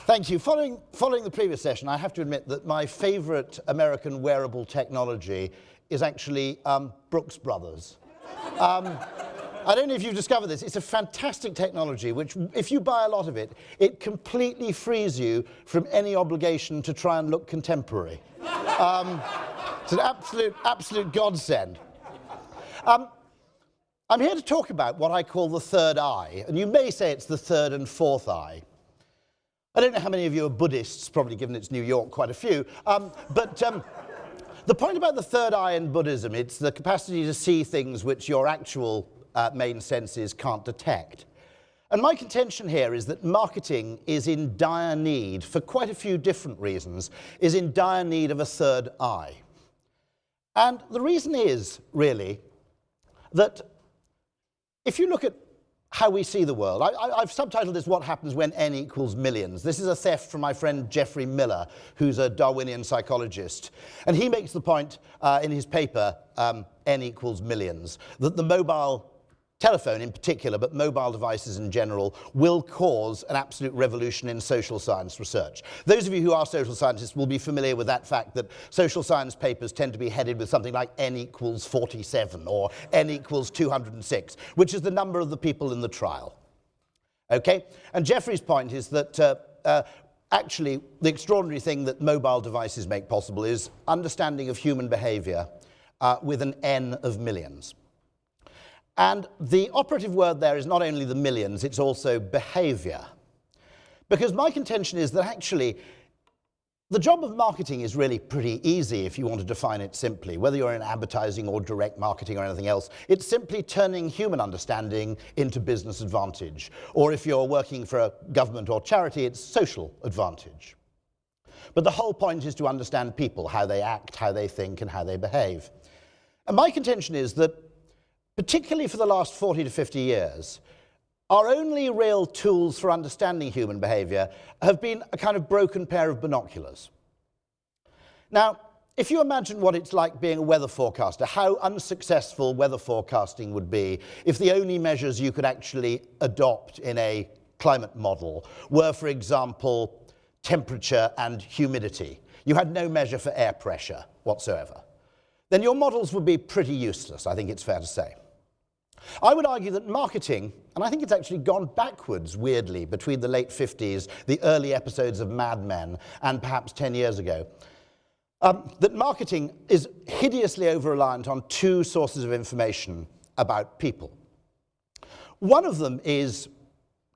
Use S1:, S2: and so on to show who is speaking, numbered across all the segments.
S1: Thank you. Following the previous session, I have to admit that my favorite American wearable technology is actually Brooks Brothers. I don't know if you've discovered this. It's a fantastic technology which, if you buy a lot of it, it completely frees you from any obligation to try and look contemporary. It's an absolute godsend. I'm here to talk about what I call the third eye, and you may say it's the third and fourth eye. I don't know how many of you are Buddhists, probably given it's New York, quite a few, but the point about the third eye in Buddhism, it's the capacity to see things which your actual main senses can't detect. And my contention here is that marketing is in dire need, for quite a few different reasons, is in dire need of a third eye. And the reason is, really, that if you look at how we see the world, I've subtitled this "What Happens When N Equals Millions." This is a theft from my friend Geoffrey Miller, who's a Darwinian psychologist. And he makes the point in his paper, N Equals Millions, that the mobile telephone in particular, but mobile devices in general, will cause an absolute revolution in social science research. Those of you who are social scientists will be familiar with that fact that social science papers tend to be headed with something like N equals 47 or N equals 206, which is the number of the people in the trial. Okay? And Geoffrey's point is that actually the extraordinary thing that mobile devices make possible is understanding of human behavior with an N of millions. And the operative word there is not only the millions, it's also behavior. Because my contention is that actually the job of marketing is really pretty easy if you want to define it simply. Whether you're in advertising or direct marketing or anything else, it's simply turning human understanding into business advantage. Or if you're working for a government or charity, it's social advantage. But the whole point is to understand people, how they act, how they think, and how they behave. And my contention is that particularly for the last 40 to 50 years, our only real tools for understanding human behavior have been a kind of broken pair of binoculars. Now, if you imagine what it's like being a weather forecaster, how unsuccessful weather forecasting would be if the only measures you could actually adopt in a climate model were, for example, temperature and humidity. You had no measure for air pressure whatsoever. Then your models would be pretty useless, I think it's fair to say. I would argue that marketing, and I think it's actually gone backwards, weirdly, between the late 50s, the early episodes of Mad Men, and perhaps 10 years ago, that marketing is hideously over-reliant on two sources of information about people. One of them is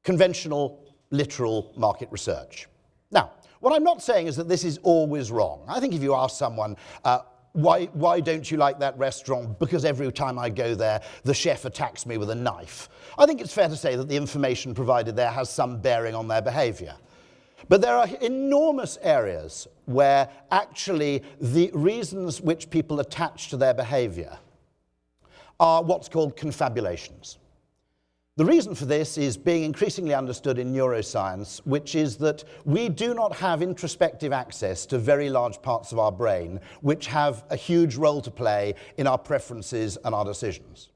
S1: conventional, literal market research. Now, what I'm not saying is that this is always wrong. I think if you ask someone, why don't you like that restaurant? Because every time I go there, the chef attacks me with a knife. I think it's fair to say that the information provided there has some bearing on their behavior. But there are enormous areas where actually the reasons which people attach to their behavior are what's called confabulations. The reason for this is being increasingly understood in neuroscience, which is that we do not have introspective access to very large parts of our brain, which have a huge role to play in our preferences and our decisions.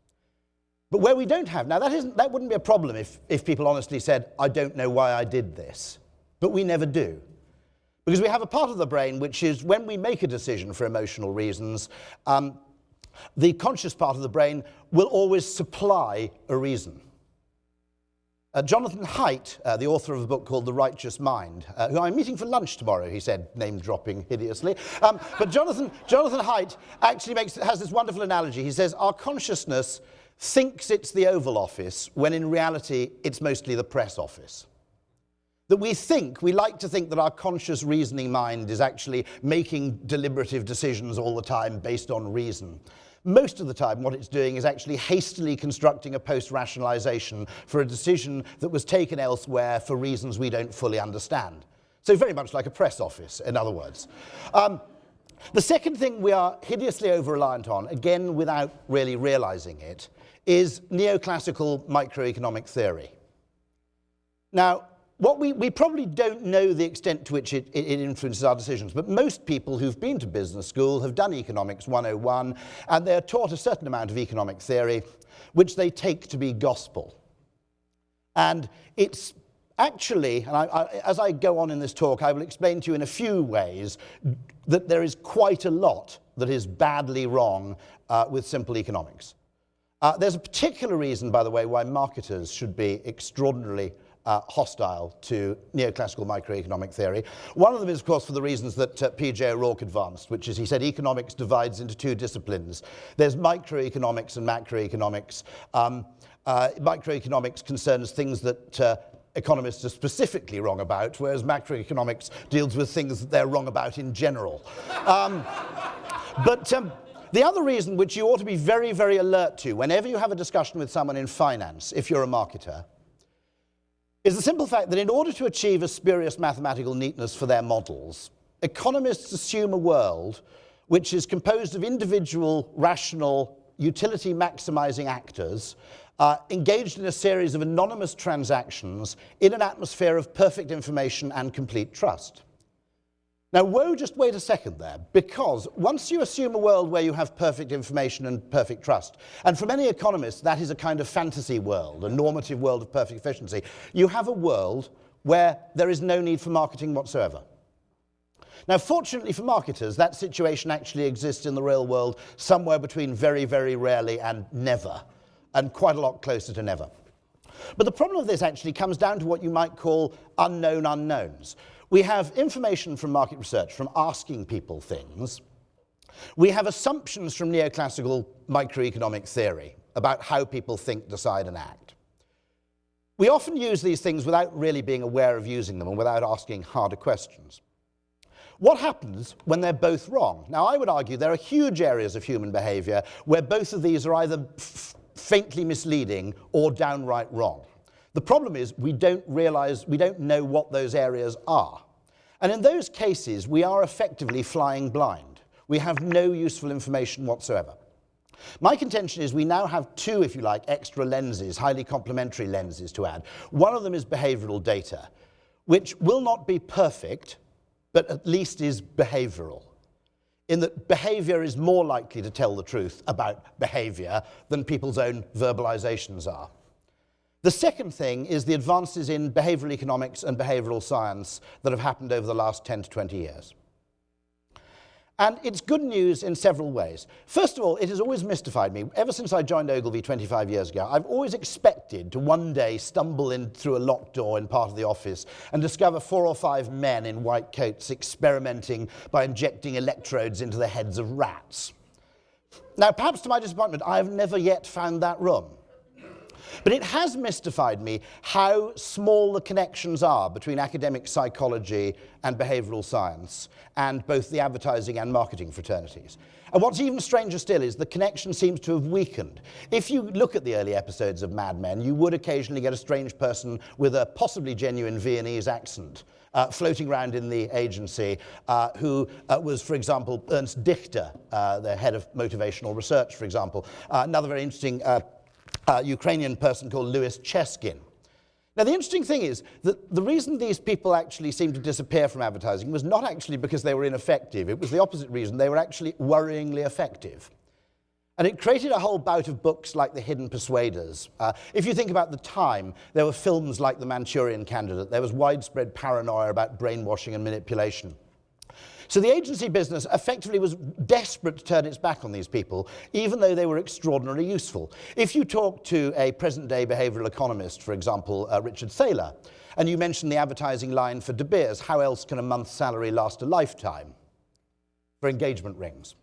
S1: But where we don't have, now that wouldn't be a problem if people honestly said, I don't know why I did this. But we never do. Because we have a part of the brain which is, when we make a decision for emotional reasons, the conscious part of the brain will always supply a reason. Jonathan Haidt, the author of a book called The Righteous Mind, who I'm meeting for lunch tomorrow, he said, name-dropping hideously. But Jonathan Haidt actually has this wonderful analogy. He says, our consciousness thinks it's the Oval Office, when in reality it's mostly the press office. That we like to think that our conscious reasoning mind is actually making deliberative decisions all the time based on reason. Most of the time, what it's doing is actually hastily constructing a post-rationalization for a decision that was taken elsewhere for reasons we don't fully understand. So very much like a press office, in other words. The second thing we are hideously over-reliant on, again without really realizing it, is neoclassical microeconomic theory. Now, we probably don't know the extent to which it influences our decisions, but most people who've been to business school have done Economics 101, and they're taught a certain amount of economic theory, which they take to be gospel. And it's Actually, and as I go on in this talk, I will explain to you in a few ways that there is quite a lot that is badly wrong with simple economics. There's a particular reason, by the way, why marketers should be extraordinarily hostile to neoclassical microeconomic theory. One of them is, of course, for the reasons that P.J. O'Rourke advanced, which is he said economics divides into two disciplines. There's microeconomics and macroeconomics. Microeconomics concerns things that economists are specifically wrong about, whereas macroeconomics deals with things that they're wrong about in general. The other reason which you ought to be very, very alert to whenever you have a discussion with someone in finance, if you're a marketer, is the simple fact that in order to achieve a spurious mathematical neatness for their models, economists assume a world which is composed of individual, rational, utility-maximizing actors engaged in a series of anonymous transactions in an atmosphere of perfect information and complete trust. Now, whoa, just wait a second there, because once you assume a world where you have perfect information and perfect trust, and for many economists that is a kind of fantasy world, a normative world of perfect efficiency, you have a world where there is no need for marketing whatsoever. Now, fortunately for marketers, that situation actually exists in the real world somewhere between very, very rarely and never, and quite a lot closer to never. But the problem of this actually comes down to what you might call unknown unknowns. We have information from market research, from asking people things. We have assumptions from neoclassical microeconomic theory about how people think, decide, and act. We often use these things without really being aware of using them and without asking harder questions. What happens when they're both wrong? Now, I would argue there are huge areas of human behavior where both of these are either faintly misleading or downright wrong. The problem is we don't know what those areas are. And in those cases, we are effectively flying blind. We have no useful information whatsoever. My contention is we now have two, if you like, extra lenses, highly complementary lenses to add. One of them is behavioral data, which will not be perfect, but at least is behavioral, in that behavior is more likely to tell the truth about behavior than people's own verbalizations are. The second thing is the advances in behavioral economics and behavioral science that have happened over the last 10 to 20 years. And it's good news in several ways. First of all, it has always mystified me. Ever since I joined Ogilvy 25 years ago, I've always expected to one day stumble in through a locked door in part of the office and discover 4 or 5 men in white coats experimenting by injecting electrodes into the heads of rats. Now, perhaps to my disappointment, I have never yet found that room. But it has mystified me how small the connections are between academic psychology and behavioral science and both the advertising and marketing fraternities. And what's even stranger still is the connection seems to have weakened. If you look at the early episodes of Mad Men, you would occasionally get a strange person with a possibly genuine Viennese accent floating around in the agency who was, for example, Ernst Dichter, the head of motivational research, for example. Another very interesting Ukrainian person called Louis Cheskin. Now, the interesting thing is that the reason these people actually seemed to disappear from advertising was not actually because they were ineffective. It was the opposite reason. They were actually worryingly effective. And it created a whole bout of books like The Hidden Persuaders. If you think about the time, there were films like The Manchurian Candidate. There was widespread paranoia about brainwashing and manipulation. So the agency business effectively was desperate to turn its back on these people, even though they were extraordinarily useful. If you talk to a present-day behavioral economist, for example, Richard Thaler, and you mention the advertising line for De Beers, how else can a month's salary last a lifetime, for engagement rings,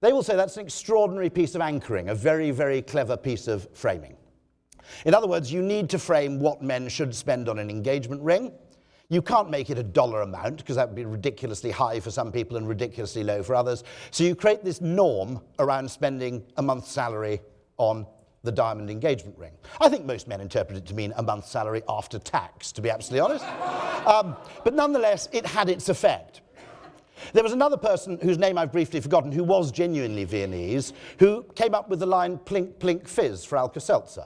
S1: they will say that's an extraordinary piece of anchoring, a very, very clever piece of framing. In other words, you need to frame what men should spend on an engagement ring. You can't make it a dollar amount, because that would be ridiculously high for some people and ridiculously low for others. So you create this norm around spending a month's salary on the diamond engagement ring. I think most men interpret it to mean a month's salary after tax, to be absolutely honest. But nonetheless, it had its effect. There was another person whose name I've briefly forgotten, who was genuinely Viennese, who came up with the line plink, plink, fizz for Alka-Seltzer.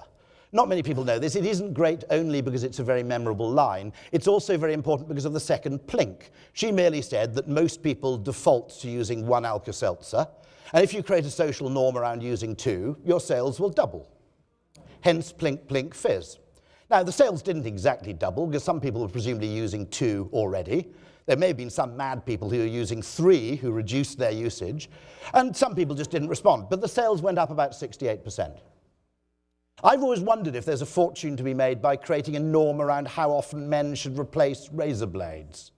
S1: Not many people know this. It isn't great only because it's a very memorable line. It's also very important because of the second plink. She merely said that most people default to using one Alka-Seltzer, and if you create a social norm around using 2, your sales will double. Hence, plink, plink, fizz. Now, the sales didn't exactly double, because some people were presumably using 2 already. There may have been some mad people who were using 3 who reduced their usage, and some people just didn't respond. But the sales went up about 68%. I've always wondered if there's a fortune to be made by creating a norm around how often men should replace razor blades.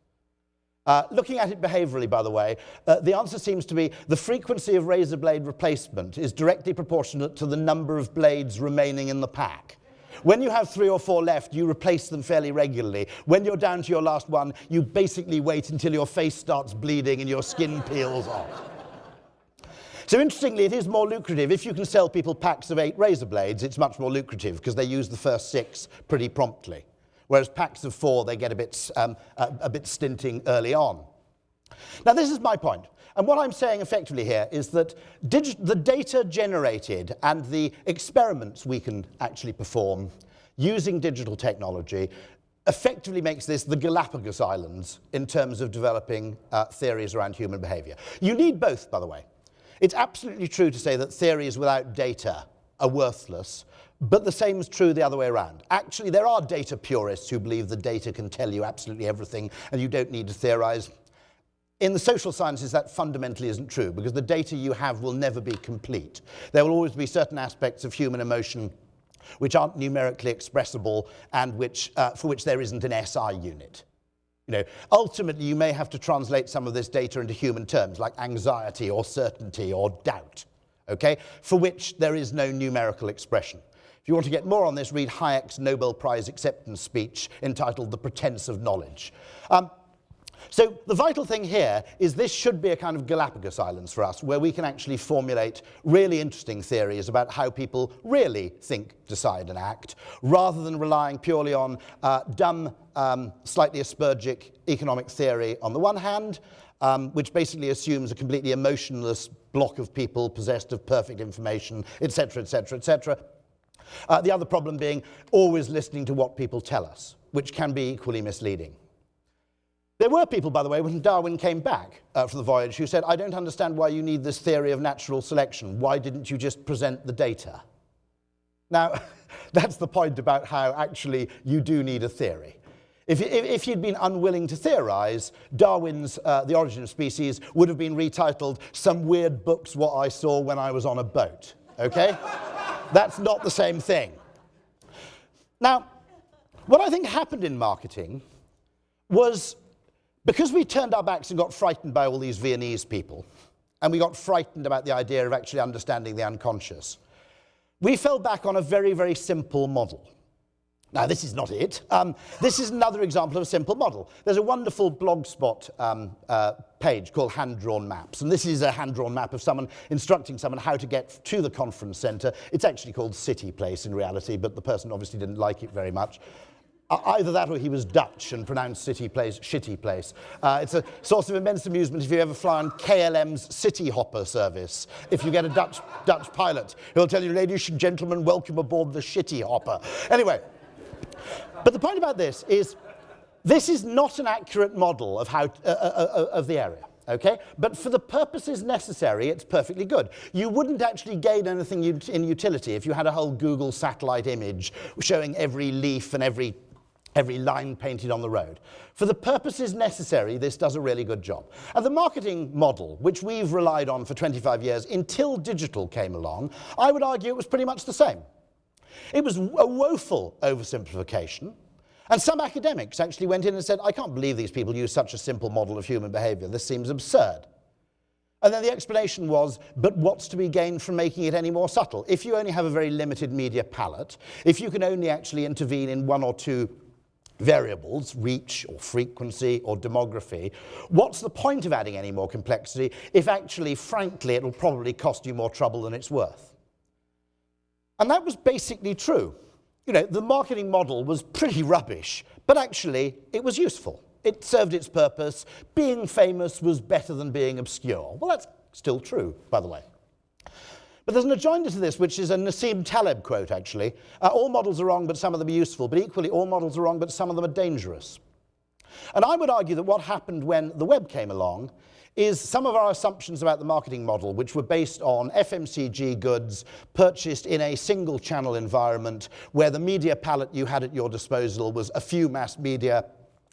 S1: Looking at it behaviourally, by the way, the answer seems to be the frequency of razor blade replacement is directly proportionate to the number of blades remaining in the pack. When you have 3 or 4 left, you replace them fairly regularly. When you're down to your last one, you basically wait until your face starts bleeding and your skin peels off. So interestingly, it is more lucrative. If you can sell people packs of 8 razor blades, it's much more lucrative because they use the first 6 pretty promptly. Whereas packs of 4, they get a bit stinting early on. Now, this is my point. And what I'm saying effectively here is that the data generated and the experiments we can actually perform using digital technology effectively makes this the Galapagos Islands in terms of developing theories around human behavior. You need both, by the way. It's absolutely true to say that theories without data are worthless, but the same is true the other way around. Actually, there are data purists who believe the data can tell you absolutely everything and you don't need to theorize. In the social sciences, that fundamentally isn't true, because the data you have will never be complete. There will always be certain aspects of human emotion which aren't numerically expressible and for which there isn't an SI unit. Ultimately, you may have to translate some of this data into human terms, like anxiety or certainty or doubt, okay, for which there is no numerical expression. If you want to get more on this, read Hayek's Nobel Prize acceptance speech entitled The Pretense of Knowledge. So the vital thing here is this should be a kind of Galapagos Islands for us, where we can actually formulate really interesting theories about how people really think, decide, and act, rather than relying purely on dumb, slightly aspergic economic theory on the one hand, which basically assumes a completely emotionless block of people possessed of perfect information, etc., etc., etc. The other problem being always listening to what people tell us, which can be equally misleading. There were people, by the way, when Darwin came back from the voyage, who said, I don't understand why you need this theory of natural selection. Why didn't you just present the data? Now, that's the point about how actually you do need a theory. If you'd been unwilling to theorize, Darwin's The Origin of Species would have been retitled Some Weird Books What I Saw When I Was on a Boat, okay? That's not the same thing. Now, what I think happened in marketing was, because we turned our backs and got frightened by all these Viennese people, and we got frightened about the idea of actually understanding the unconscious, we fell back on a very, very simple model. Now, this is not it. This is another example of a simple model. There's a wonderful blogspot page called Hand-Drawn Maps, and this is a hand-drawn map of someone instructing someone how to get to the conference centre. It's actually called City Place in reality, but the person obviously didn't like it very much. Either that or he was Dutch and pronounced City Place shitty place. It's a source of immense amusement if you ever fly on KLM's City Hopper service. If you get a Dutch pilot, he'll tell you, ladies and gentlemen, welcome aboard the Shitty Hopper. Anyway, but the point about this is not an accurate model of how of the area. Okay? But for the purposes necessary, it's perfectly good. You wouldn't actually gain anything in utility if you had a whole Google satellite image showing every leaf and every line painted on the road. For the purposes necessary, this does a really good job. And the marketing model, which we've relied on for 25 years until digital came along, I would argue it was pretty much the same. It was a woeful oversimplification. And some academics actually went in and said, I can't believe these people use such a simple model of human behavior. This seems absurd. And then the explanation was, but what's to be gained from making it any more subtle? If you only have a very limited media palette, if you can only actually intervene in 1 or 2 variables, reach or frequency or demography, what's the point of adding any more complexity if actually, frankly, it will probably cost you more trouble than it's worth? And that was basically true. The marketing model was pretty rubbish, but actually it was useful. It served its purpose. Being famous was better than being obscure. Well, that's still true, by the way. But there's an adjoinder to this, which is a Nassim Taleb quote, actually. All models are wrong, but some of them are useful. But equally, all models are wrong, but some of them are dangerous. And I would argue that what happened when the web came along is some of our assumptions about the marketing model, which were based on FMCG goods purchased in a single channel environment where the media palette you had at your disposal was a few mass media,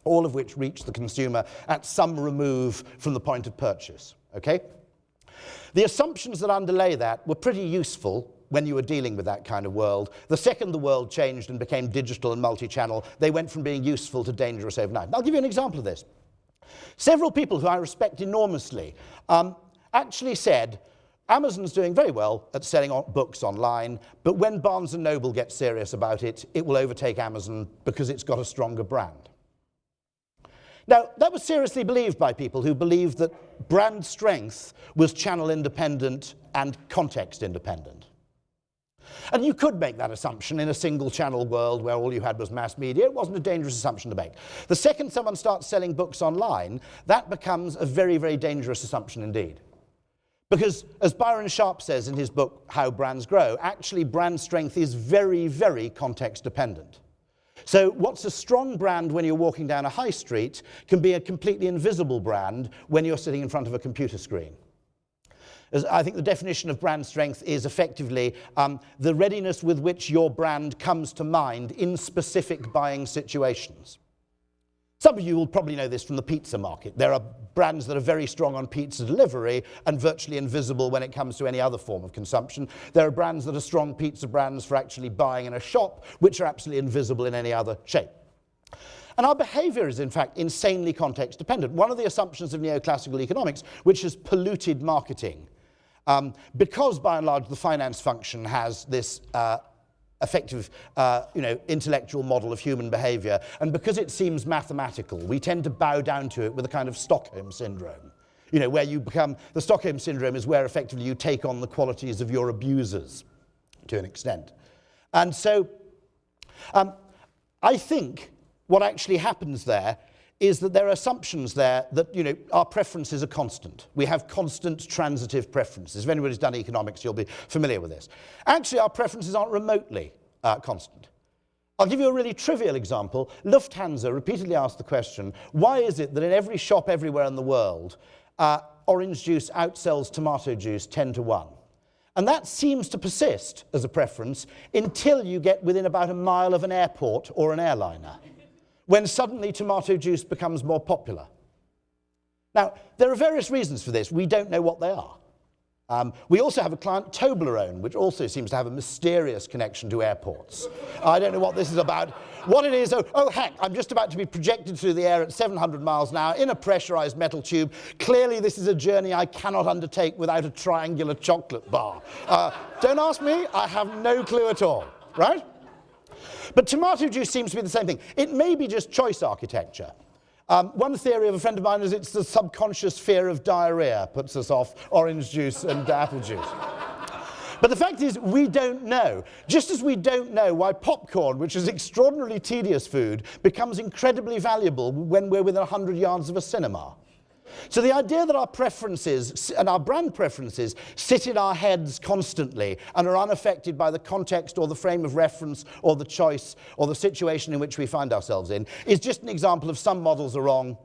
S1: all of which reached the consumer at some remove from the point of purchase, okay? The assumptions that underlay that were pretty useful when you were dealing with that kind of world. The second the world changed and became digital and multi-channel, they went from being useful to dangerous overnight. And I'll give you an example of this. Several people who I respect enormously actually said, Amazon's doing very well at selling books online, but when Barnes & Noble gets serious about it, it will overtake Amazon because it's got a stronger brand. Now, that was seriously believed by people who believed that brand strength was channel independent and context independent. And you could make that assumption in a single channel world where all you had was mass media. It wasn't a dangerous assumption to make. The second someone starts selling books online, that becomes a very, very dangerous assumption indeed. Because as Byron Sharp says in his book, How Brands Grow, actually brand strength is very, very context dependent. So what's a strong brand when you're walking down a high street can be a completely invisible brand when you're sitting in front of a computer screen. I think the definition of brand strength is effectively the readiness with which your brand comes to mind in specific buying situations. Some of you will probably know this from the pizza market. There are brands that are very strong on pizza delivery and virtually invisible when it comes to any other form of consumption. There are brands that are strong pizza brands for actually buying in a shop, which are absolutely invisible in any other shape. And our behavior is, in fact, insanely context dependent. One of the assumptions of neoclassical economics, which has polluted marketing, because by and large the finance function has this effective, intellectual model of human behavior, and because it seems mathematical, we tend to bow down to it with a kind of Stockholm syndrome. Where you become, the Stockholm syndrome is where effectively you take on the qualities of your abusers to an extent. And so I think what actually happens there is that there are assumptions there that, our preferences are constant. We have constant transitive preferences. If anybody's done economics, you'll be familiar with this. Actually, our preferences aren't remotely constant. I'll give you a really trivial example. Lufthansa repeatedly asked the question, why is it that in every shop everywhere in the world, orange juice outsells tomato juice 10 to 1? And that seems to persist as a preference until you get within about a mile of an airport or an airliner, when suddenly tomato juice becomes more popular. Now, there are various reasons for this. We don't know what they are. We also have a client, Toblerone, which also seems to have a mysterious connection to airports. I don't know what this is about. What it is, oh heck, I'm just about to be projected through the air at 700 miles an hour in a pressurized metal tube. Clearly this is a journey I cannot undertake without a triangular chocolate bar. Don't ask me, I have no clue at all, right? But tomato juice seems to be the same thing. It may be just choice architecture. One theory of a friend of mine is it's the subconscious fear of diarrhea puts us off orange juice and apple juice. But the fact is, we don't know. Just as we don't know why popcorn, which is extraordinarily tedious food, becomes incredibly valuable when we're within 100 yards of a cinema. So the idea that our preferences and our brand preferences sit in our heads constantly and are unaffected by the context or the frame of reference or the choice or the situation in which we find ourselves in is just an example of some models are wrong.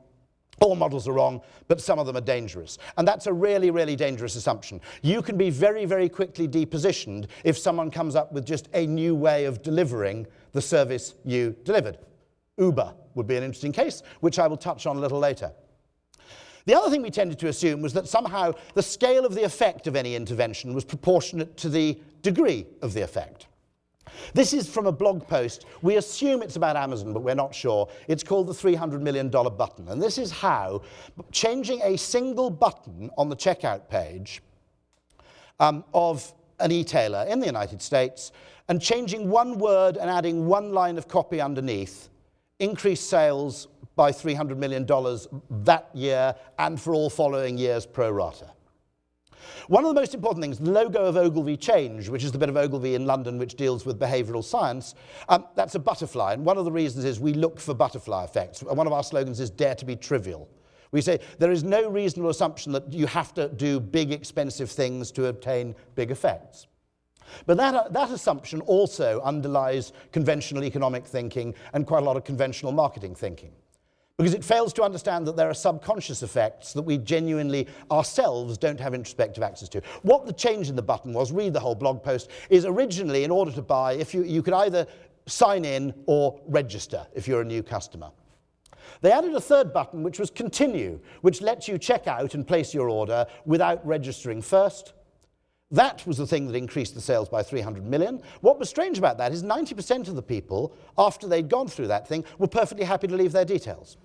S1: All models are wrong, but some of them are dangerous. And that's a really, really dangerous assumption. You can be very, very quickly depositioned if someone comes up with just a new way of delivering the service you delivered. Uber would be an interesting case, which I will touch on a little later. The other thing we tended to assume was that somehow the scale of the effect of any intervention was proportionate to the degree of the effect. This is from a blog post. We assume it's about Amazon, but we're not sure. It's called the $300 million button. And this is how changing a single button on the checkout page of an e-tailer in the United States and changing one word and adding one line of copy underneath increased sales by $300 million that year and for all following years pro rata. One of the most important things, the logo of Ogilvy Change, which is the bit of Ogilvy in London which deals with behavioural science, that's a butterfly. And one of the reasons is we look for butterfly effects. One of our slogans is dare to be trivial. We say there is no reasonable assumption that you have to do big expensive things to obtain big effects. But that assumption also underlies conventional economic thinking and quite a lot of conventional marketing thinking. because it fails to understand that there are subconscious effects that we genuinely ourselves don't have introspective access to. What the change in the button was, read the whole blog post, is originally in order to buy, if you could either sign in or register if you're a new customer. They added a third button which was continue, which lets you check out and place your order without registering first. That was the thing that increased the sales by 300 million. What was strange about that is 90% of the people, after they'd gone through that thing, were perfectly happy to leave their details.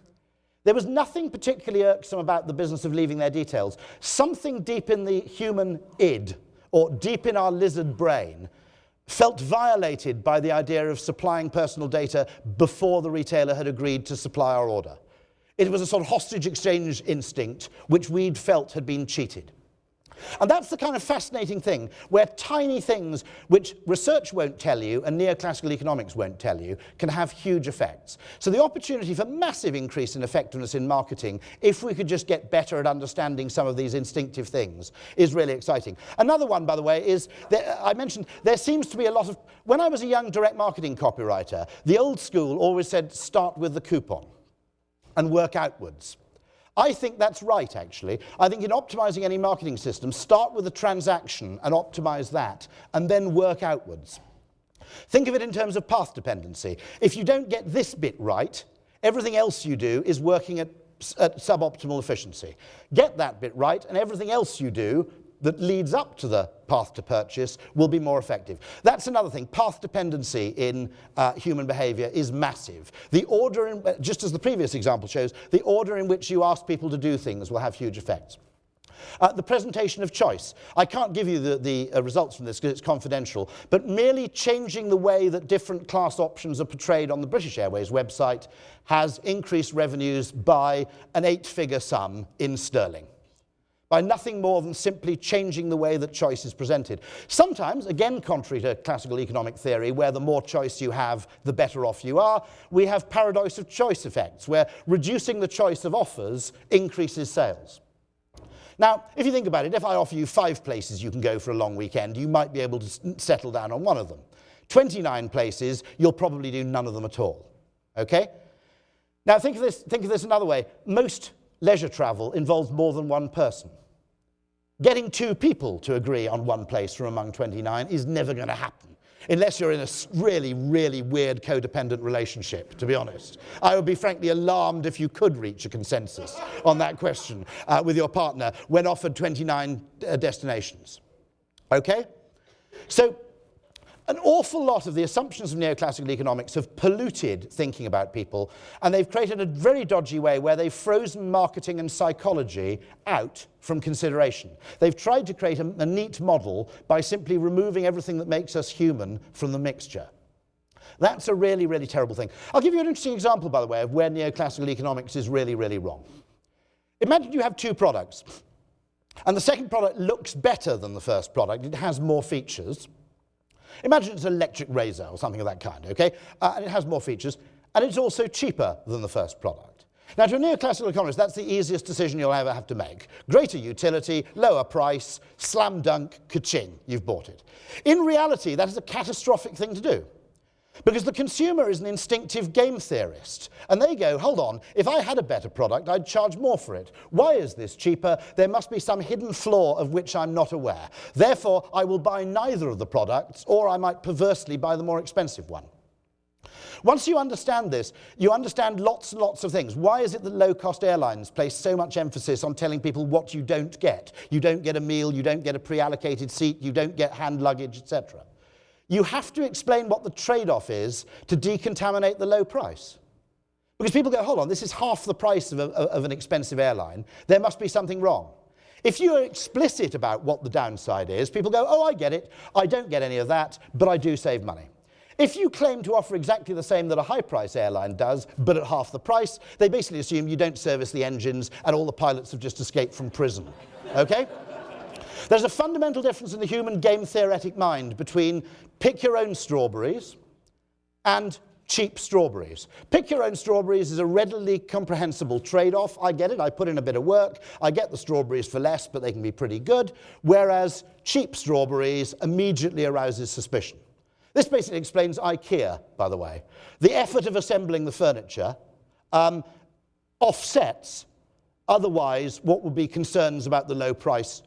S1: There was nothing particularly irksome about the business of leaving their details. Something deep in the human id, or deep in our lizard brain, felt violated by the idea of supplying personal data before the retailer had agreed to supply our order. It was a sort of hostage exchange instinct which we'd felt had been cheated. And that's the kind of fascinating thing, where tiny things which research won't tell you and neoclassical economics won't tell you can have huge effects. So the opportunity for massive increase in effectiveness in marketing, if we could just get better at understanding some of these instinctive things, is really exciting. Another one, by the way, is that I mentioned there seems to be a lot of... When I was a young direct marketing copywriter, the old school always said start with the coupon and work outwards. I think that's right, actually. I think in optimizing any marketing system, start with the transaction and optimize that, and then work outwards. Think of it in terms of path dependency. If you don't get this bit right, everything else you do is working at suboptimal efficiency. Get that bit right, and everything else you do that leads up to the path to purchase will be more effective. That's another thing. Path dependency in human behavior is massive. The order, just as the previous example shows, the order in which you ask people to do things will have huge effects. The presentation of choice. I can't give you the results from this because it's confidential, but merely changing the way that different class options are portrayed on the British Airways website has increased revenues by an 8-figure sum in sterling, by nothing more than simply changing the way that choice is presented. Sometimes, again contrary to classical economic theory, where the more choice you have, the better off you are, we have paradox of choice effects, where reducing the choice of offers increases sales. Now, if you think about it, if I offer you 5 places you can go for a long weekend, you might be able to settle down on one of them. 29 places, you'll probably do none of them at all. Okay? Now, think of this another way. Most leisure travel involves more than one person. Getting 2 people to agree on one place from among 29 is never going to happen, unless you're in a really, really weird codependent relationship, to be honest. I would be frankly alarmed if you could reach a consensus on that question with your partner when offered 29 destinations. Okay? So, an awful lot of the assumptions of neoclassical economics have polluted thinking about people, and they've created a very dodgy way where they've frozen marketing and psychology out from consideration. They've tried to create a neat model by simply removing everything that makes us human from the mixture. That's a really, really terrible thing. I'll give you an interesting example, by the way, of where neoclassical economics is really, really wrong. Imagine you have 2 products, and the second product looks better than the first product. It has more features. Imagine it's an electric razor or something of that kind, okay? And it has more features, and it's also cheaper than the first product. Now, to a neoclassical economist, that's the easiest decision you'll ever have to make. Greater utility, lower price, slam dunk, ka-ching, you've bought it. In reality, that is a catastrophic thing to do, because the consumer is an instinctive game theorist, and they go, hold on, if I had a better product, I'd charge more for it. Why is this cheaper? There must be some hidden flaw of which I'm not aware. Therefore, I will buy neither of the products, or I might perversely buy the more expensive one. Once you understand this, you understand lots and lots of things. Why is it that low-cost airlines place so much emphasis on telling people what you don't get? You don't get a meal, you don't get a pre-allocated seat, you don't get hand luggage, etc. You have to explain what the trade-off is to decontaminate the low price. Because people go, hold on, this is half the price of an expensive airline. There must be something wrong. If you're explicit about what the downside is, people go, oh, I get it. I don't get any of that, but I do save money. If you claim to offer exactly the same that a high-price airline does, but at half the price, they basically assume you don't service the engines and all the pilots have just escaped from prison. Okay? There's a fundamental difference in the human game theoretic mind between pick your own strawberries and cheap strawberries. Pick your own strawberries is a readily comprehensible trade-off. I get it, I put in a bit of work, I get the strawberries for less, but they can be pretty good, whereas cheap strawberries immediately arouses suspicion. This basically explains IKEA, by the way. The effort of assembling the furniture offsets otherwise what would be concerns about the low price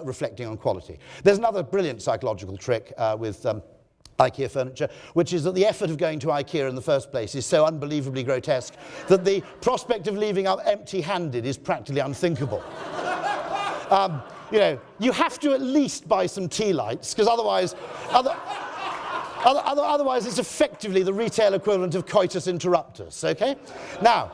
S1: reflecting on quality. There's another brilliant psychological trick with IKEA furniture, which is that the effort of going to IKEA in the first place is so unbelievably grotesque that the prospect of leaving up empty-handed is practically unthinkable. You know, you have to at least buy some tea lights, because otherwise it's effectively the retail equivalent of coitus interruptus, okay? Now,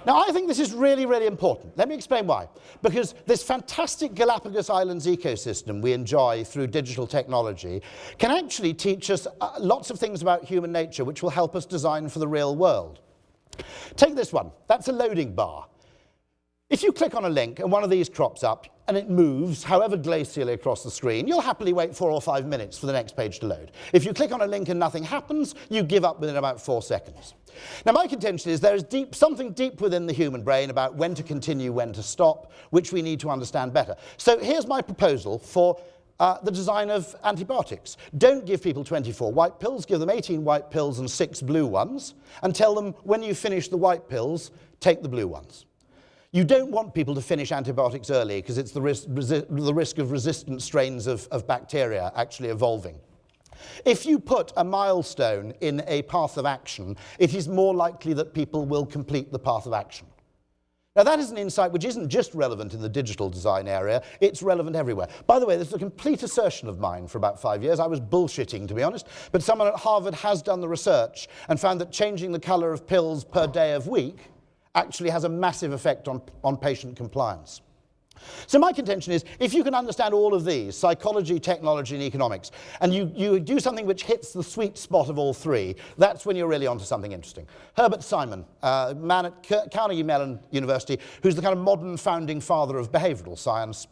S1: I think this is really, really important. Let me explain why. Because this fantastic Galapagos Islands ecosystem we enjoy through digital technology can actually teach us lots of things about human nature which will help us design for the real world. Take this one. That's a loading bar. If you click on a link and one of these crops up and it moves, however glacially across the screen, you'll happily wait 4 or 5 minutes for the next page to load. If you click on a link and nothing happens, you give up within about 4 seconds. Now, my contention is there is something deep within the human brain about when to continue, when to stop, which we need to understand better. So here's my proposal for the design of antibiotics. Don't give people 24 white pills, give them 18 white pills and 6 blue ones, and tell them when you finish the white pills, take the blue ones. You don't want people to finish antibiotics early because it's the risk of resistant strains of bacteria actually evolving. If you put a milestone in a path of action, it is more likely that people will complete the path of action. Now, that is an insight which isn't just relevant in the digital design area, it's relevant everywhere. By the way, this is a complete assertion of mine for about 5 years. I was bullshitting, to be honest, but someone at Harvard has done the research and found that changing the colour of pills per day of week actually has a massive effect on patient compliance. So my contention is, if you can understand all of these, psychology, technology, and economics, and you do something which hits the sweet spot of all three, that's when you're really onto something interesting. Herbert Simon, a man at Carnegie Mellon University, who's the kind of modern founding father of behavioral science.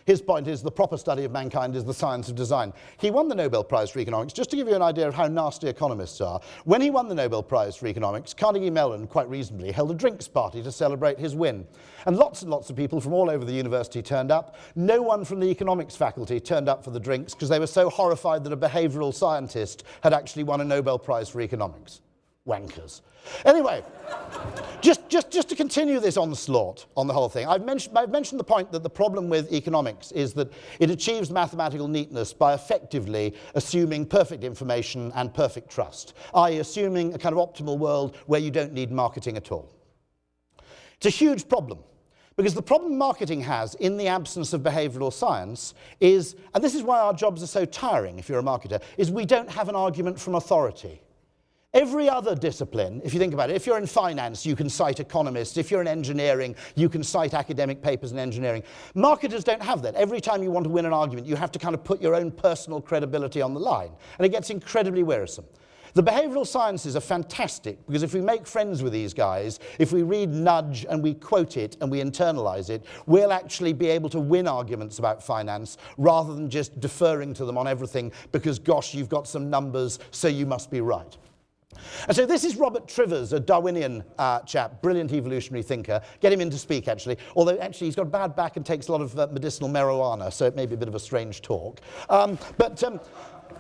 S1: His point is the proper study of mankind is the science of design. He won the Nobel Prize for Economics, just to give you an idea of how nasty economists are. When he won the Nobel Prize for Economics, Carnegie Mellon, quite reasonably, held a drinks party to celebrate his win. And lots of people from all over the university turned up. No one from the economics faculty turned up for the drinks because they were so horrified that a behavioral scientist had actually won a Nobel Prize for Economics. Wankers. Anyway, just to continue this onslaught on the whole thing, I've mentioned the point that the problem with economics is that it achieves mathematical neatness by effectively assuming perfect information and perfect trust, i.e. assuming a kind of optimal world where you don't need marketing at all. It's a huge problem. Because the problem marketing has in the absence of behavioral science is, and this is why our jobs are so tiring if you're a marketer, is we don't have an argument from authority. Every other discipline, if you think about it, if you're in finance, you can cite economists. If you're in engineering, you can cite academic papers in engineering. Marketers don't have that. Every time you want to win an argument, you have to kind of put your own personal credibility on the line. And it gets incredibly wearisome. The behavioral sciences are fantastic because if we make friends with these guys, if we read Nudge and we quote it and we internalize it, we'll actually be able to win arguments about finance rather than just deferring to them on everything because, gosh, you've got some numbers, so you must be right. And so this is Robert Trivers, a Darwinian chap, brilliant evolutionary thinker. Get him in to speak, actually. Although, actually, he's got a bad back and takes a lot of medicinal marijuana, so it may be a bit of a strange talk.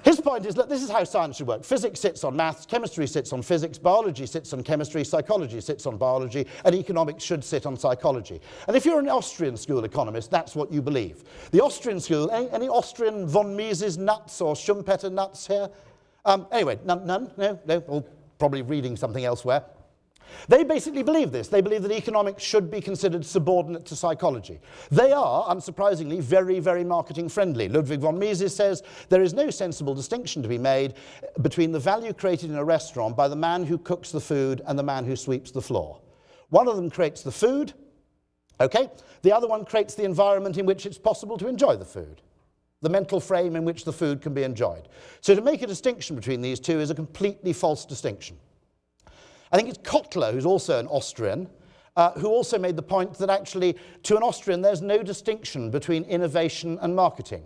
S1: His point is, look, this is how science should work. Physics sits on maths, chemistry sits on physics, biology sits on chemistry, psychology sits on biology, and economics should sit on psychology. And if you're an Austrian school economist, that's what you believe. The Austrian school, any Austrian von Mises nuts or Schumpeter nuts here? Anyway, none? No, or probably reading something elsewhere. They basically believe this. They believe that economics should be considered subordinate to psychology. They are, unsurprisingly, very, very marketing friendly. Ludwig von Mises says there is no sensible distinction to be made between the value created in a restaurant by the man who cooks the food and the man who sweeps the floor. One of them creates the food, okay? The other one creates the environment in which it's possible to enjoy the food, the mental frame in which the food can be enjoyed. So to make a distinction between these two is a completely false distinction. I think it's Kotler, who's also an Austrian, who also made the point that actually, to an Austrian, there's no distinction between innovation and marketing.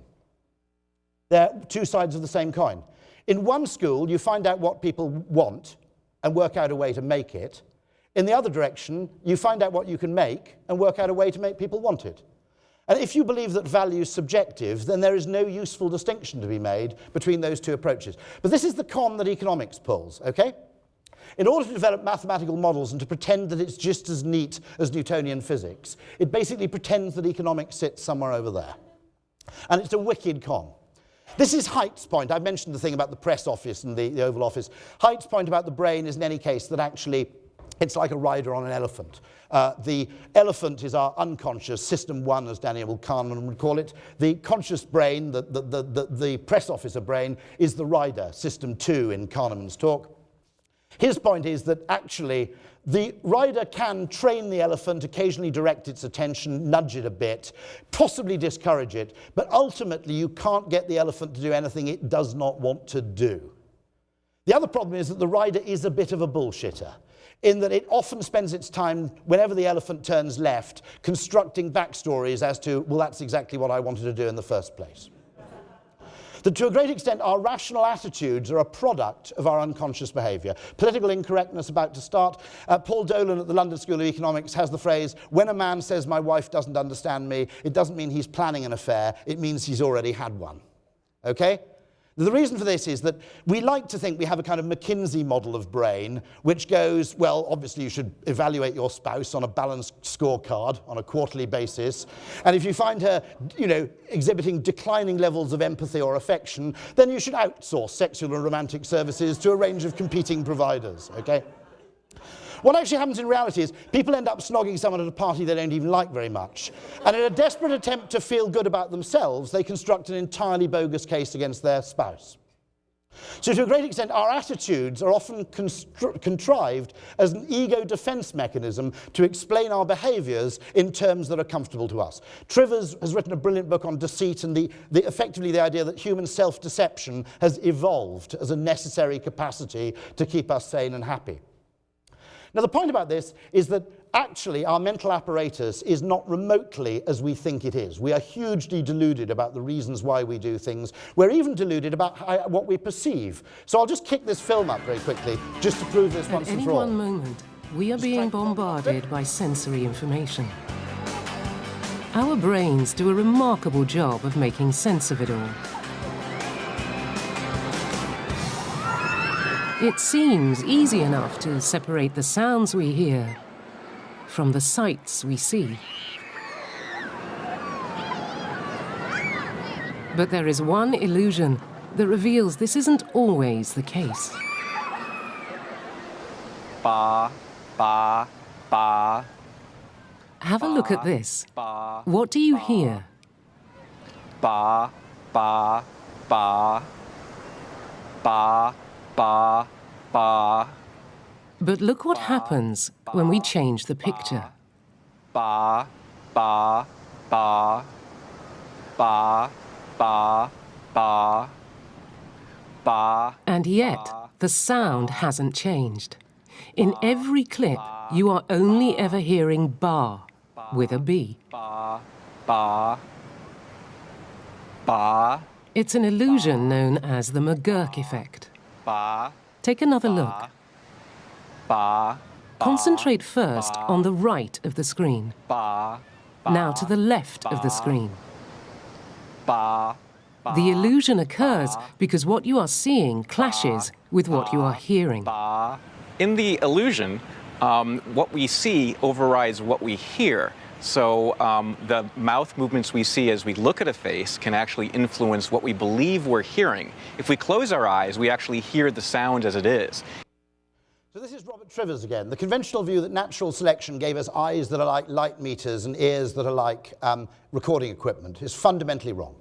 S1: They're two sides of the same coin. In one school, you find out what people want and work out a way to make it. In the other direction, you find out what you can make and work out a way to make people want it. And if you believe that value is subjective, then there is no useful distinction to be made between those two approaches. But this is the con that economics pulls, okay? In order to develop mathematical models and to pretend that it's just as neat as Newtonian physics, it basically pretends that economics sits somewhere over there. And it's a wicked con. This is Haidt's point. I mentioned the thing about the press office and the Oval Office. Haidt's point about the brain is, in any case, that actually it's like a rider on an elephant. The elephant is our unconscious, system one, as Daniel Kahneman would call it. The conscious brain, the press officer brain, is the rider, system two in Kahneman's talk. His point is that actually the rider can train the elephant, occasionally direct its attention, nudge it a bit, possibly discourage it, but ultimately you can't get the elephant to do anything it does not want to do. The other problem is that the rider is a bit of a bullshitter, in that it often spends its time, whenever the elephant turns left, constructing backstories as to, well, that's exactly what I wanted to do in the first place. That to a great extent, our rational attitudes are a product of our unconscious behaviour. Political incorrectness about to start. Paul Dolan at the London School of Economics has the phrase, when a man says my wife doesn't understand me, it doesn't mean he's planning an affair, it means he's already had one. Okay? The reason for this is that we like to think we have a kind of McKinsey model of brain, which goes, well, obviously you should evaluate your spouse on a balanced scorecard on a quarterly basis. And if you find her, exhibiting declining levels of empathy or affection, then you should outsource sexual and romantic services to a range of competing providers, okay? What actually happens in reality is people end up snogging someone at a party they don't even like very much. And in a desperate attempt to feel good about themselves, they construct an entirely bogus case against their spouse. So to a great extent, our attitudes are often contrived as an ego defense mechanism to explain our behaviors in terms that are comfortable to us. Trivers has written a brilliant book on deceit and effectively the idea that human self-deception has evolved as a necessary capacity to keep us sane and happy. Now, the point about this is that actually our mental apparatus is not remotely as we think it is. We are hugely deluded about the reasons why we do things. We're even deluded about what we perceive. So I'll just kick this film up very quickly, just to prove this once and for all.
S2: At any one moment, we are being bombarded by sensory information. Our brains do a remarkable job of making sense of it all. It seems easy enough to separate the sounds we hear from the sights we see. But there is one illusion that reveals this isn't always the case.
S3: Ba, ba, ba.
S2: Have a look at this. What do you hear?
S3: Ba, ba, ba. Ba, ba, ba.
S2: But look what happens when we change the picture.
S3: Ba, ba, ba. Ba, ba, ba. Ba.
S2: And yet, the sound hasn't changed. In every clip, you are only ever hearing ba with a B.
S3: Ba, ba, ba.
S2: It's an illusion known as the McGurk effect.
S3: Ba.
S2: Take another look.
S3: Ba.
S2: Concentrate first on the right of the screen.
S3: Ba.
S2: Now to the left of the screen.
S3: Ba.
S2: The illusion occurs because what you are seeing clashes with what you are hearing.
S3: In the illusion, what we see overrides what we hear. So the mouth movements we see as we look at a face can actually influence what we believe we're hearing. If we close our eyes, we actually hear the sound as it is.
S1: So this is Robert Trivers again. The conventional view that natural selection gave us eyes that are like light meters and ears that are like recording equipment is fundamentally wrong.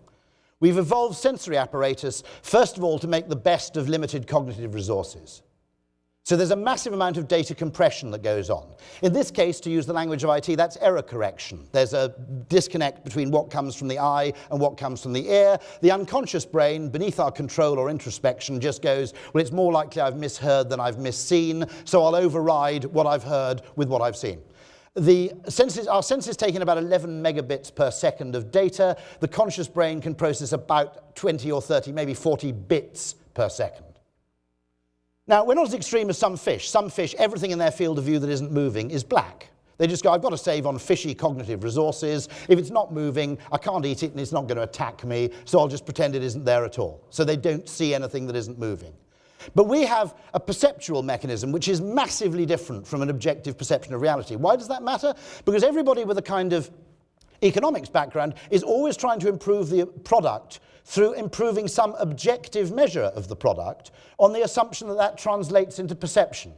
S1: We've evolved sensory apparatus, first of all, to make the best of limited cognitive resources. So there's a massive amount of data compression that goes on. In this case, to use the language of IT, that's error correction. There's a disconnect between what comes from the eye and what comes from the ear. The unconscious brain, beneath our control or introspection, just goes, well, it's more likely I've misheard than I've misseen, so I'll override what I've heard with what I've seen. Our senses take in about 11 megabits per second of data. The conscious brain can process about 20 or 30, maybe 40 bits per second. Now, we're not as extreme as some fish. Some fish, everything in their field of view that isn't moving is black. They just go, I've got to save on fishy cognitive resources. If it's not moving, I can't eat it and it's not going to attack me, so I'll just pretend it isn't there at all. So they don't see anything that isn't moving. But we have a perceptual mechanism which is massively different from an objective perception of reality. Why does that matter? Because everybody with a kind of economics background is always trying to improve the product through improving some objective measure of the product on the assumption that that translates into perception.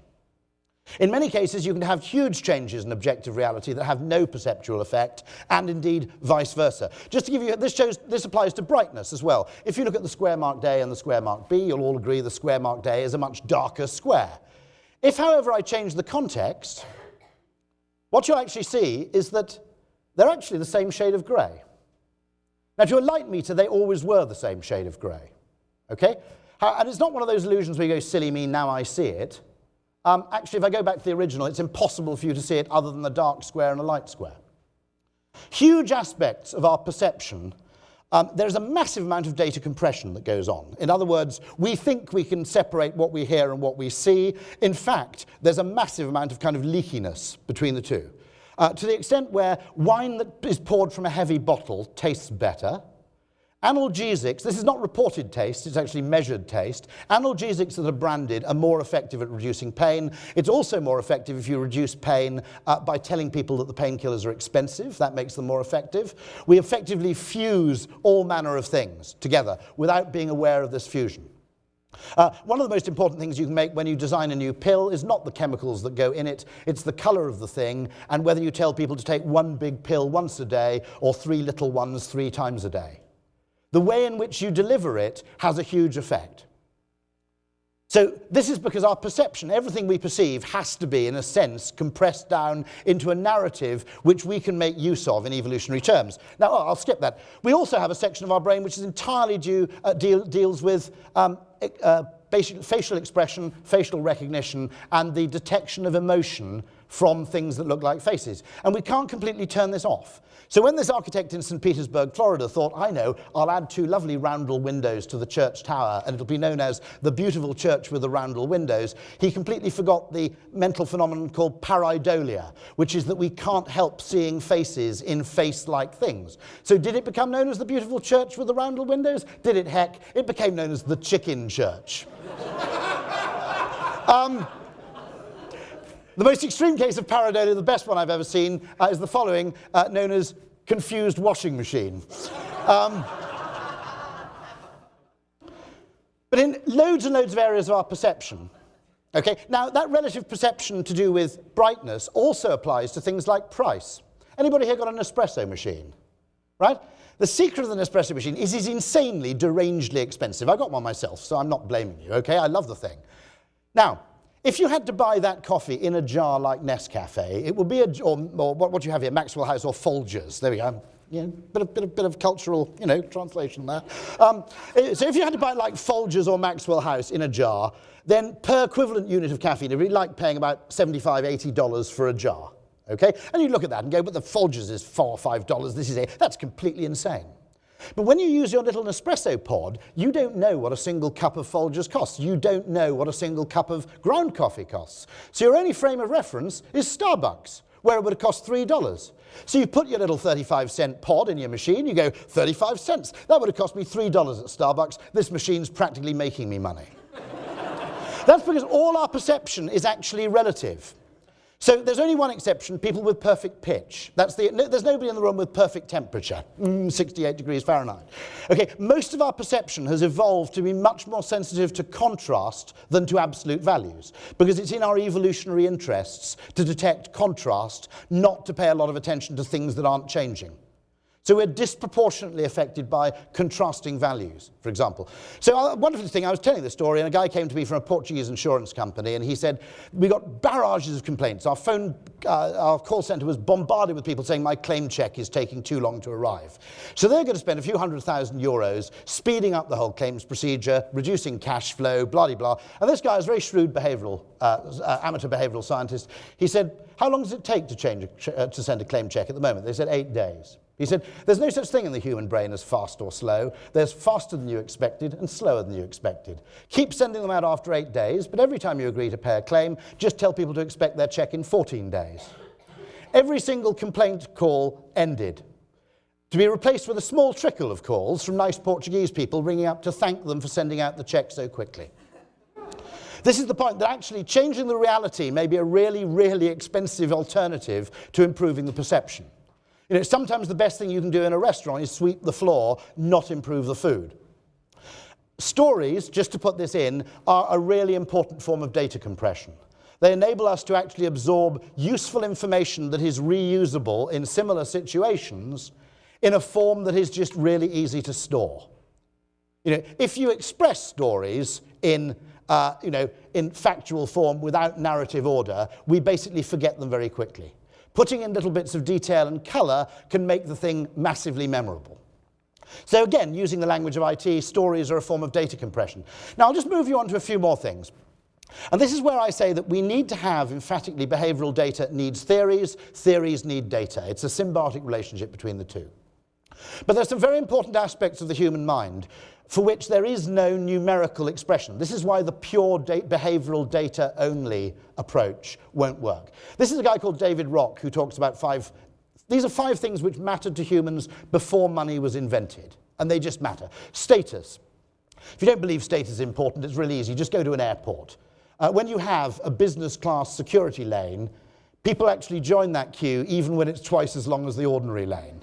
S1: In many cases, you can have huge changes in objective reality that have no perceptual effect, and indeed vice versa. Just to give you, this applies to brightness as well. If you look at the square mark day and the square mark B, you'll all agree the square mark day is a much darker square. If, however, I change the context, what you'll actually see is that they're actually the same shade of grey. Now, to a light meter, they always were the same shade of grey. Okay? And it's not one of those illusions where you go, silly me, now I see it. Actually, if I go back to the original, it's impossible for you to see it other than a dark square and a light square. Huge aspects of our perception, there's a massive amount of data compression that goes on. In other words, we think we can separate what we hear and what we see. In fact, there's a massive amount of kind of leakiness between the two. To the extent where wine that is poured from a heavy bottle tastes better. Analgesics, this is not reported taste, it's actually measured taste. Analgesics that are branded are more effective at reducing pain. It's also more effective if you reduce pain by telling people that the painkillers are expensive. That makes them more effective. We effectively fuse all manner of things together without being aware of this fusion. One of the most important things you can make when you design a new pill is not the chemicals that go in it, it's the colour of the thing, and whether you tell people to take one big pill once a day or 3 little ones 3 times a day. The way in which you deliver it has a huge effect. So this is because our perception, everything we perceive, has to be, in a sense, compressed down into a narrative which we can make use of in evolutionary terms. Now, I'll skip that. We also have a section of our brain which is entirely deals with facial expression, facial recognition, and the detection of emotion from things that look like faces. And we can't completely turn this off. So when this architect in St. Petersburg, Florida, thought, I know, I'll add 2 lovely roundel windows to the church tower, and it'll be known as the beautiful church with the roundel windows, he completely forgot the mental phenomenon called pareidolia, which is that we can't help seeing faces in face-like things. So did it become known as the beautiful church with the roundel windows? Did it? Heck, it became known as the chicken church. The most extreme case of pareidolia, the best one I've ever seen, is the following, known as confused washing machine. But in loads and loads of areas of our perception, okay, now that relative perception to do with brightness also applies to things like price. Anybody here got an espresso machine? Right? The secret of the Nespresso machine is it's insanely, derangedly expensive. I got one myself, so I'm not blaming you, okay? I love the thing. Now, if you had to buy that coffee in a jar like Nescafe, it would be or what do you have here, Maxwell House or Folgers. There we go. Yeah, bit of cultural, translation there. So if you had to buy like Folgers or Maxwell House in a jar, then per equivalent unit of caffeine, it'd be like paying about $75, $80 for a jar. Okay? And you look at that and go, but the Folgers is $4 or $5, that's completely insane. But when you use your little Nespresso pod, you don't know what a single cup of Folgers costs. You don't know what a single cup of ground coffee costs. So your only frame of reference is Starbucks, where it would have cost $3. So you put your little 35-cent pod in your machine, you go, 35 cents. That would have cost me $3 at Starbucks. This machine's practically making me money. That's because all our perception is actually relative. So there's only one exception, people with perfect pitch. There's nobody in the room with perfect temperature, 68 degrees Fahrenheit. Okay, most of our perception has evolved to be much more sensitive to contrast than to absolute values, because it's in our evolutionary interests to detect contrast, not to pay a lot of attention to things that aren't changing. So we're disproportionately affected by contrasting values, for example. So a wonderful thing, I was telling this story, and a guy came to me from a Portuguese insurance company, and he said, we got barrages of complaints. Our call center was bombarded with people saying, my claim check is taking too long to arrive. So they're going to spend a few €100,000 speeding up the whole claims procedure, reducing cash flow, blah-de-blah. And this guy is a very shrewd amateur behavioral scientist. He said, how long does it take to send a claim check at the moment? They said 8 days. He said, there's no such thing in the human brain as fast or slow. There's faster than you expected and slower than you expected. Keep sending them out after 8 days, but every time you agree to pay a claim, just tell people to expect their check in 14 days. Every single complaint call ended, to be replaced with a small trickle of calls from nice Portuguese people ringing up to thank them for sending out the check so quickly. This is the point that actually changing the reality may be a really, really expensive alternative to improving the perception. You know, sometimes the best thing you can do in a restaurant is sweep the floor, not improve the food. Stories, just to put this in, are a really important form of data compression. They enable us to actually absorb useful information that is reusable in similar situations in a form that is just really easy to store. You know, if you express stories in factual form without narrative order, we basically forget them very quickly. Putting in little bits of detail and colour can make the thing massively memorable. So again, using the language of IT, stories are a form of data compression. Now, I'll just move you on to a few more things. And this is where I say that we need to have, emphatically, behavioural data needs theories, theories need data. It's a symbiotic relationship between the two. But there's some very important aspects of the human mind for which there is no numerical expression. This is why the pure behavioural data only approach won't work. This is a guy called David Rock who talks about these are 5 things which mattered to humans before money was invented, and they just matter. Status. If you don't believe status is important, it's really easy. Just go to an airport. When you have a business class security lane, people actually join that queue even when it's twice as long as the ordinary lane.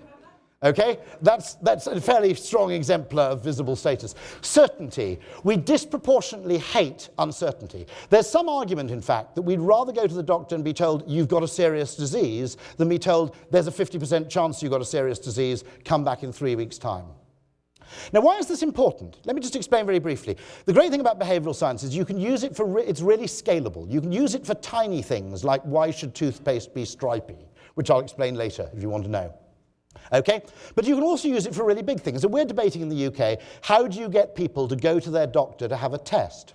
S1: Okay? That's a fairly strong exemplar of visible status. Certainty. We disproportionately hate uncertainty. There's some argument, in fact, that we'd rather go to the doctor and be told you've got a serious disease than be told there's a 50% chance you've got a serious disease, come back in 3 weeks' time. Now, why is this important? Let me just explain very briefly. The great thing about behavioral science is you can use it for, it's really scalable. You can use it for tiny things like why should toothpaste be stripy, which I'll explain later if you want to know. Okay? But you can also use it for really big things. And we're debating in the UK, how do you get people to go to their doctor to have a test?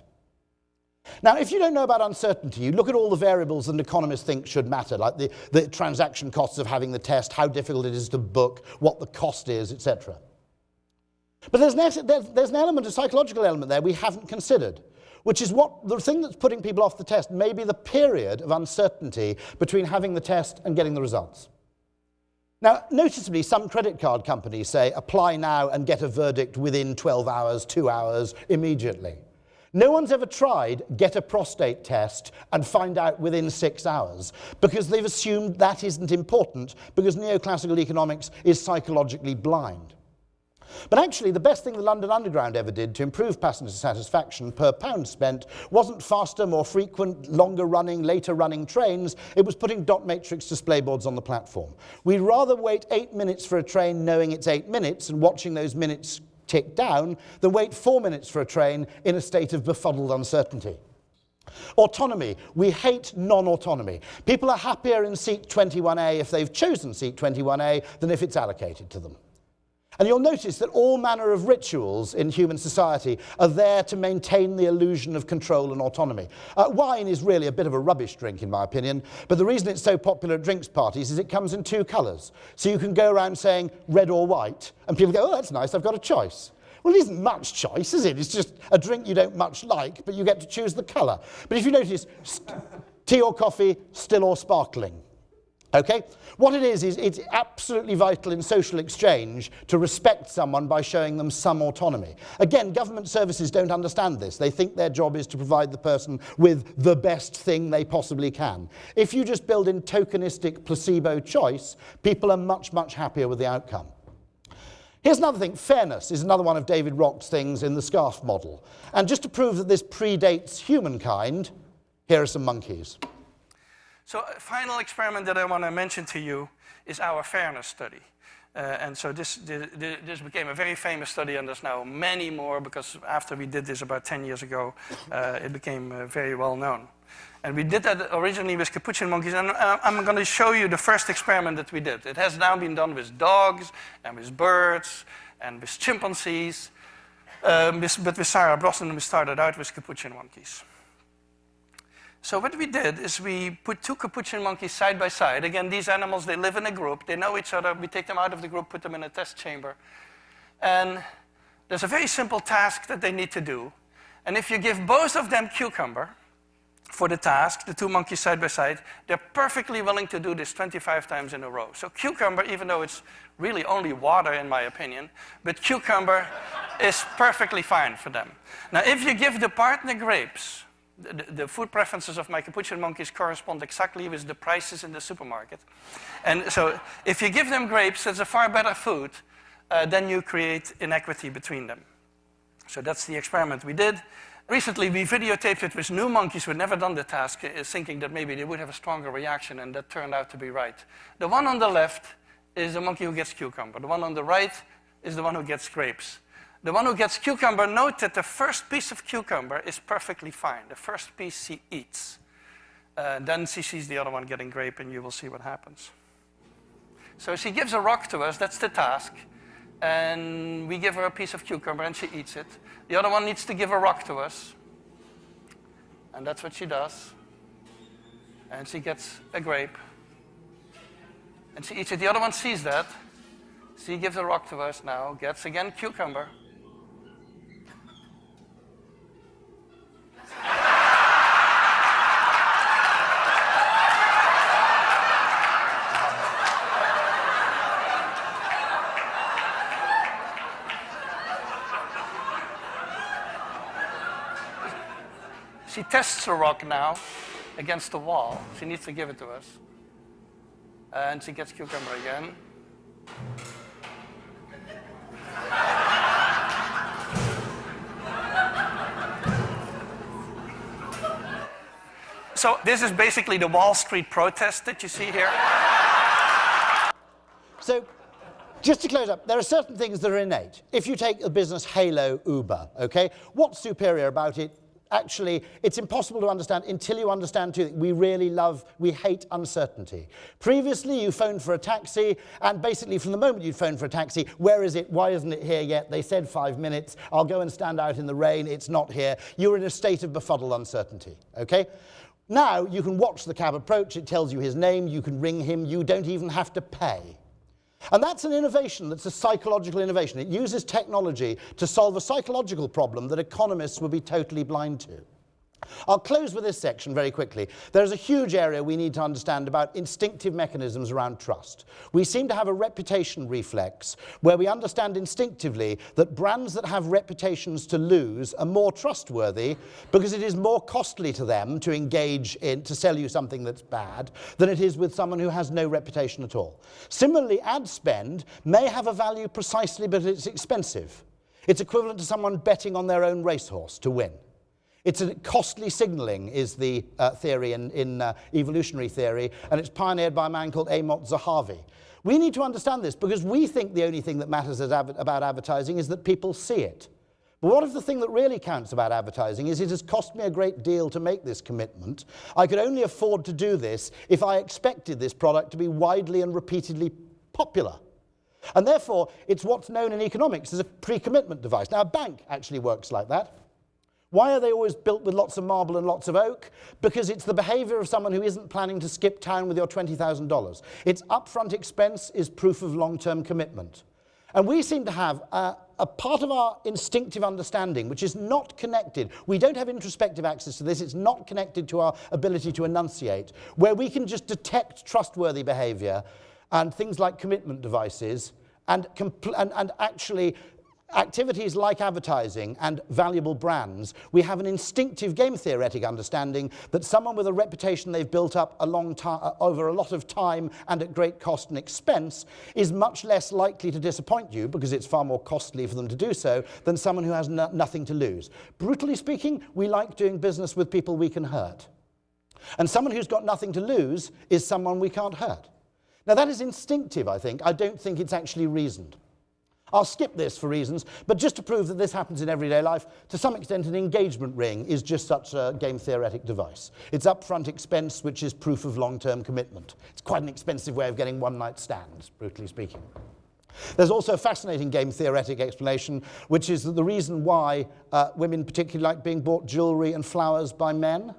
S1: Now, if you don't know about uncertainty, you look at all the variables that economists think should matter, like the transaction costs of having the test, how difficult it is to book, what the cost is, etc. But there's an element, a psychological element there we haven't considered, which is what the thing that's putting people off the test may be the period of uncertainty between having the test and getting the results. Now, noticeably, some credit card companies say, apply now and get a verdict within 12 hours, 2 hours, immediately. No one's ever tried get a prostate test and find out within 6 hours because they've assumed that isn't important because neoclassical economics is psychologically blind. But actually, the best thing the London Underground ever did to improve passenger satisfaction per pound spent wasn't faster, more frequent, longer running, later running trains. It was putting dot matrix display boards on the platform. We'd rather wait 8 minutes for a train knowing it's 8 minutes and watching those minutes tick down than wait 4 minutes for a train in a state of befuddled uncertainty. Autonomy. We hate non-autonomy. People are happier in seat 21A if they've chosen seat 21A than if it's allocated to them. And you'll notice that all manner of rituals in human society are there to maintain the illusion of control and autonomy. Wine is really a bit of a rubbish drink, in my opinion, but the reason it's so popular at drinks parties is it comes in 2 colours. So you can go around saying red or white, and people go, oh, that's nice, I've got a choice. Well, it isn't much choice, is it? It's just a drink you don't much like, but you get to choose the colour. But if you notice, tea or coffee, still or sparkling. Okay? What it is it's absolutely vital in social exchange to respect someone by showing them some autonomy. Again, government services don't understand this. They think their job is to provide the person with the best thing they possibly can. If you just build in tokenistic placebo choice, people are much, much happier with the outcome. Here's another thing. Fairness is another one of David Rock's things in the scarf model. And just to prove that this predates humankind, here are some monkeys.
S4: So a final experiment that I want to mention to you is our fairness study. And so this became a very famous study, and there's now many more, because after we did this about 10 years ago, it became very well known. And we did that originally with capuchin monkeys, and I'm going to show you the first experiment that we did. It has now been done with dogs, and with birds, and with chimpanzees. But with Sarah Brosnan, we started out with capuchin monkeys. So what we did is we put 2 capuchin monkeys side by side. Again, these animals, they live in a group. They know each other. We take them out of the group, put them in a test chamber. And there's a very simple task that they need to do. And if you give both of them cucumber for the task, the 2 monkeys side by side, they're perfectly willing to do this 25 times in a row. So cucumber, even though it's really only water in my opinion, but cucumber is perfectly fine for them. Now, if you give the partner grapes, the food preferences of my capuchin monkeys correspond exactly with the prices in the supermarket. And so if you give them grapes, that's a far better food, then you create inequity between them. So that's the experiment we did. Recently, we videotaped it with new monkeys who had never done the task, thinking that maybe they would have a stronger reaction, and that turned out to be right. The one on the left is the monkey who gets cucumber. The one on the right is the one who gets grapes. The one who gets cucumber, note that the first piece of cucumber is perfectly fine. The first piece she eats. Then she sees the other one getting grape, and you will see what happens. So she gives a rock to us, that's the task. And we give her a piece of cucumber, and she eats it. The other one needs to give a rock to us. And that's what she does. And she gets a grape. And she eats it. The other one sees that. She gives a rock to us now, gets again cucumber. She tests the rock now against the wall. She needs to give it to us. And she gets cucumber again. So this is basically the Wall Street protest that you see here.
S1: So, just to close up, there are certain things that are innate. If you take the business Halo Uber, okay, what's superior about it? Actually, it's impossible to understand until you understand too. We hate uncertainty. Previously, you phoned for a taxi, and basically from the moment you'd phoned for a taxi, where is it? Why isn't it here yet? They said 5 minutes. I'll go and stand out in the rain. It's not here. You're in a state of befuddled uncertainty, okay? Now, you can watch the cab approach. It tells you his name. You can ring him. You don't even have to pay. And that's an innovation, that's a psychological innovation. It uses technology to solve a psychological problem that economists would be totally blind to. I'll close with this section very quickly. There's a huge area we need to understand about instinctive mechanisms around trust. We seem to have a reputation reflex where we understand instinctively that brands that have reputations to lose are more trustworthy because it is more costly to them to engage in, to sell you something that's bad, than it is with someone who has no reputation at all. Similarly, ad spend may have a value precisely, but it's expensive. It's equivalent to someone betting on their own racehorse to win. It's a costly signaling is the theory in evolutionary theory, and it's pioneered by a man called Amos Zahavi. We need to understand this because we think the only thing that matters about advertising is that people see it. But what if the thing that really counts about advertising is it has cost me a great deal to make this commitment. I could only afford to do this if I expected this product to be widely and repeatedly popular. And therefore, it's what's known in economics as a pre-commitment device. Now, a bank actually works like that. Why are they always built with lots of marble and lots of oak? Because it's the behavior of someone who isn't planning to skip town with your $20,000. Its upfront expense is proof of long-term commitment. And we seem to have a part of our instinctive understanding which is not connected. We don't have introspective access to this. It's not connected to our ability to enunciate, where we can just detect trustworthy behavior and things like commitment devices and actually activities like advertising and valuable brands. We have an instinctive game theoretic understanding that someone with a reputation they've built up over a lot of time and at great cost and expense is much less likely to disappoint you because it's far more costly for them to do so than someone who has nothing to lose. Brutally speaking, we like doing business with people we can hurt. And someone who's got nothing to lose is someone we can't hurt. Now that is instinctive, I think. I don't think it's actually reasoned. I'll skip this for reasons, but just to prove that this happens in everyday life, to some extent an engagement ring is just such a game theoretic device. It's upfront expense, which is proof of long-term commitment. It's quite an expensive way of getting one-night stands, brutally speaking. There's also a fascinating game theoretic explanation, which is that the reason why women particularly like being bought jewellery and flowers by men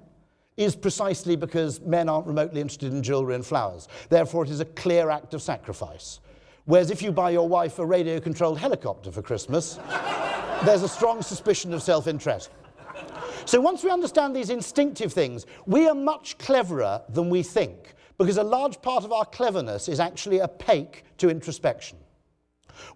S1: is precisely because men aren't remotely interested in jewellery and flowers. Therefore, it is a clear act of sacrifice. Whereas if you buy your wife a radio-controlled helicopter for Christmas, there's a strong suspicion of self-interest. So once we understand these instinctive things, we are much cleverer than we think, because a large part of our cleverness is actually opaque to introspection.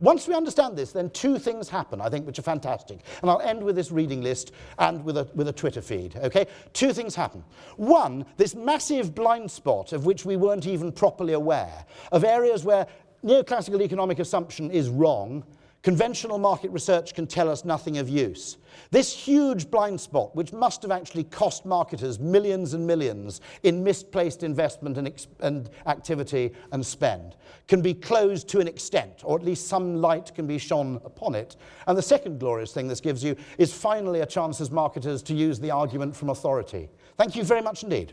S1: Once we understand this, then two things happen, I think, which are fantastic. And I'll end with this reading list and with a Twitter feed, okay? Two things happen. One, this massive blind spot of which we weren't even properly aware, of areas where neoclassical economic assumption is wrong, conventional market research can tell us nothing of use. This huge blind spot, which must have actually cost marketers millions and millions in misplaced investment and activity and spend, can be closed to an extent, or at least some light can be shone upon it. And the second glorious thing this gives you is finally a chance as marketers to use the argument from authority. Thank you very much indeed.